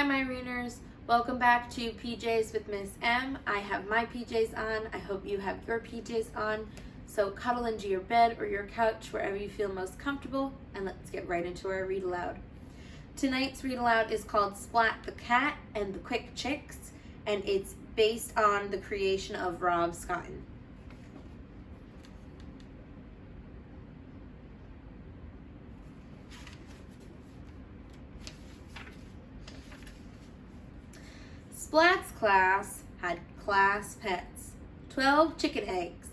Hi, my Reaners. Welcome back to PJs with Miss M. I have my PJs on. I hope you have your PJs on. So cuddle into your bed or your couch, wherever you feel most comfortable, and let's get right into our read aloud. Tonight's read aloud is called Splat the Cat and the Quick Chicks, and it's based on the creation of Rob Scotton. Splat's class had class pets, 12 chicken eggs.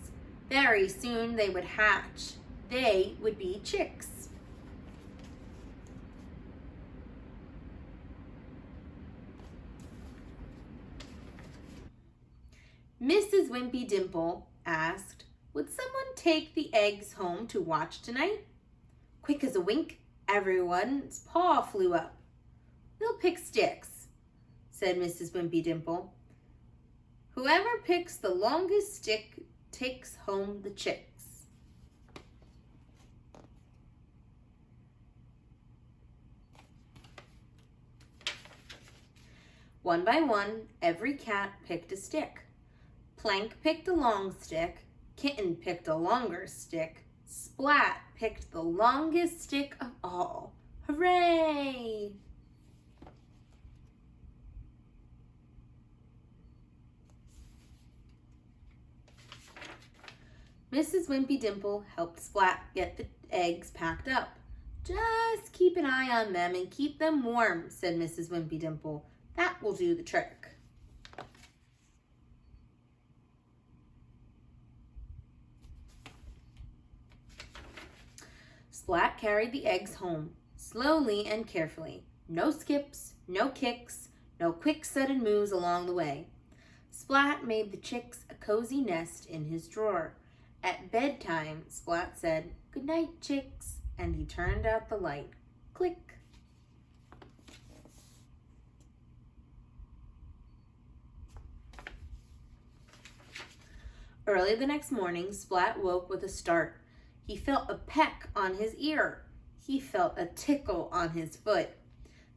Very soon they would hatch. They would be chicks. Mrs. Wimpy Dimple asked, "Would someone take the eggs home to watch tonight?" Quick as a wink, everyone's paw flew up. "We'll pick sticks," said Mrs. Wimpy Dimple. "Whoever picks the longest stick takes home the chicks." One by one, every cat picked a stick. Plank picked a long stick, Kitten picked a longer stick, Splat picked the longest stick of all. Hooray! Mrs. Wimpy Dimple helped Splat get the eggs packed up. "Just keep an eye on them and keep them warm," said Mrs. Wimpy Dimple. "That will do the trick." Splat carried the eggs home, slowly and carefully. No skips, no kicks, no quick sudden moves along the way. Splat made the chicks a cozy nest in his drawer. At bedtime, Splat said, "Good night, chicks," and he turned out the light. Click. Early the next morning, Splat woke with a start. He felt a peck on his ear. He felt a tickle on his foot.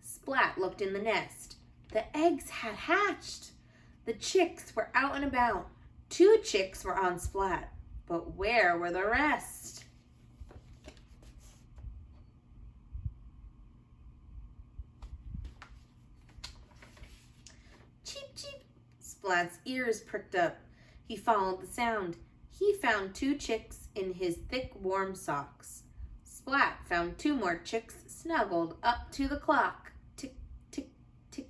Splat looked in the nest. The eggs had hatched. The chicks were out and about. 2 chicks were on Splat. But where were the rest? Cheep, cheep. Splat's ears pricked up. He followed the sound. He found 2 chicks in his thick, warm socks. Splat found 2 more chicks snuggled up to the clock. Tick, tick, tick.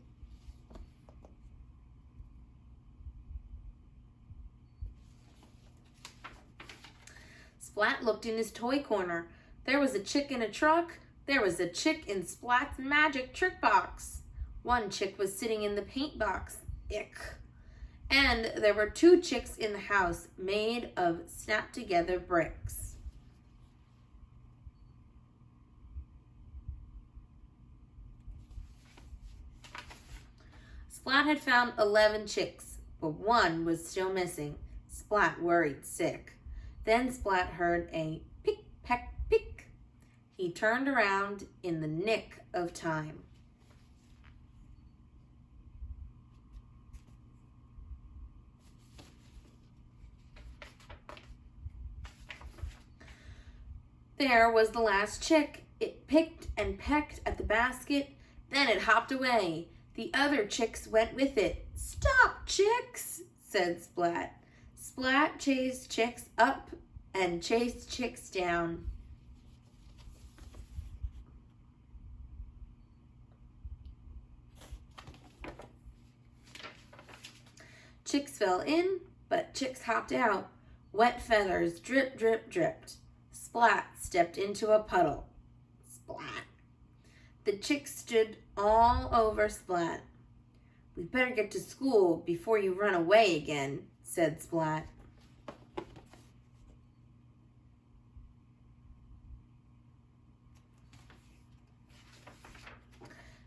Splat looked in his toy corner. There was a chick in a truck. There was a chick in Splat's magic trick box. 1 chick was sitting in the paint box. Ick. And there were 2 chicks in the house made of snap-together bricks. Splat had found 11 chicks, but 1 was still missing. Splat worried sick. Then Splat heard a pick, peck, pick. He turned around in the nick of time. There was the last chick. It picked and pecked at the basket, then it hopped away. The other chicks went with it. "Stop, chicks," said Splat. Splat chased chicks up and chased chicks down. Chicks fell in, but chicks hopped out. Wet feathers drip, drip, dripped. Splat stepped into a puddle. Splat. The chicks stood all over Splat. "We better get to school before you run away again," said Splat.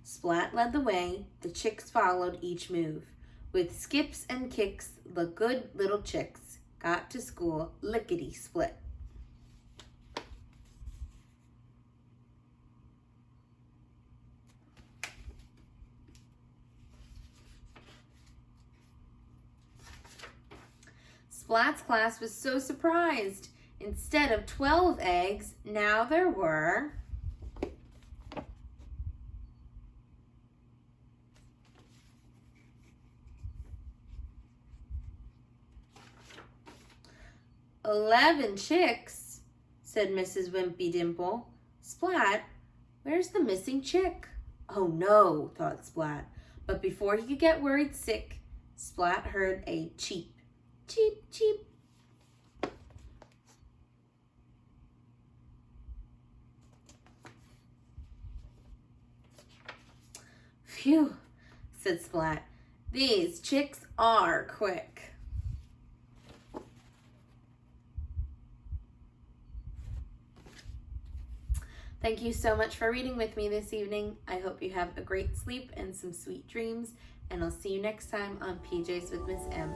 Splat led the way. The chicks followed each move. With skips and kicks, the good little chicks got to school lickety-split. Splat's class was so surprised. Instead of 12 eggs, now there were 11 chicks, said Mrs. Wimpy Dimple. Splat, where's the missing chick? Oh no, thought Splat. But before he could get worried sick, Splat heard a cheep, cheep, cheep. Phew, said Splat. These chicks are quick. Thank you so much for reading with me this evening. I hope you have a great sleep and some sweet dreams, and I'll see you next time on PJs with Miss M.